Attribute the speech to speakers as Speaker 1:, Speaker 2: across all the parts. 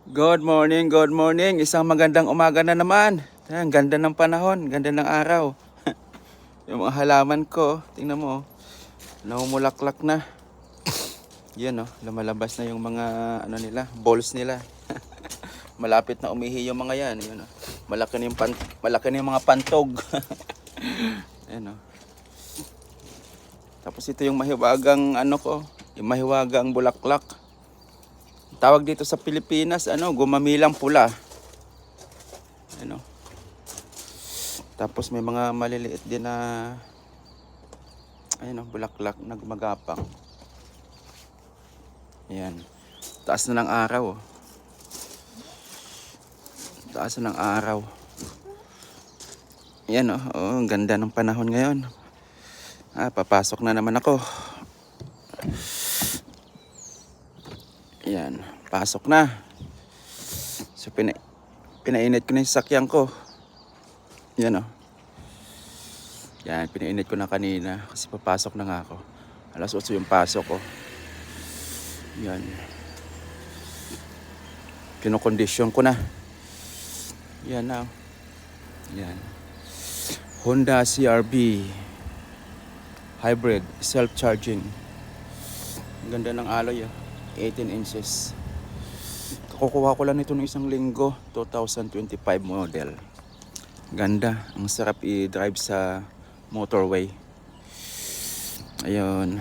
Speaker 1: Good morning, good morning. Isang magandang umaga na naman. Ang ganda ng panahon, ganda ng araw. Yung mga halaman ko, tingnan mo, namumulaklak na. Yan lumalabas na yung mga balls nila. Malapit na umihi yung mga yan. Yan malaki na yung mga pantog. Yan Tapos ito yung mahiwagang yung mahiwagang bulaklak. Tawag dito sa Pilipinas, gumamilang pula. Tapos may mga maliliit din na bulaklak na gumagapang. Ayan. Taas na ng araw. Taas na ng araw. Ayan ang ganda ng panahon ngayon. Papasok na naman ako. Ayan, pasok na. So pinainit ko na yung sasakyan ko. Yan Yan, pinainit ko na kanina kasi papasok na nga ako. Alas 8 yung pasok ko. Yan. Kinokondisyon ko na. Yan na. Yan. Honda CR-V Hybrid self-charging. Ang ganda ng alloy 18 inches. Kukuha ko lang ito ng isang linggo. 2025 model. Ganda. Ang sarap i-drive sa motorway. Ayun.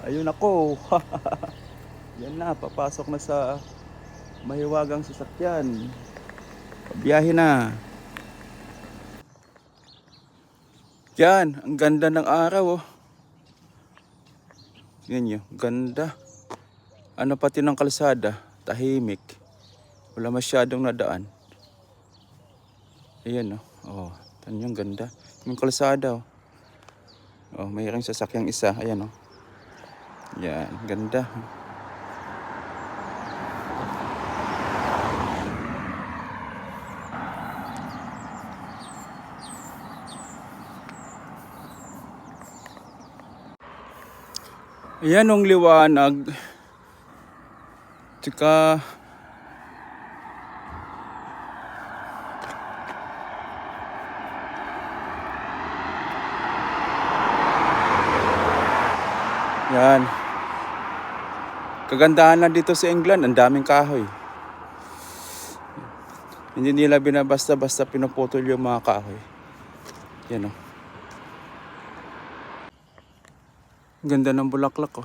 Speaker 1: Ayun ako. Yan na. Papasok na sa mahiwagang sasakyan. Pabiyahe na. Yan. Ang ganda ng araw Yan nyo, ganda. Pati ng kalsada, tahimik. Wala masyadong nadaan. Ayan tanyo ang ganda. Yung kalsada mayroong sasakyang isa. Ayan Yan, ganda. Ayan ang liwanag. Tsaka yan. Kagandahan lang dito sa England, ang daming kahoy. Hindi nila binabasta-basta pinuputol yung mga kahoy. Yan Ganda ng bulaklak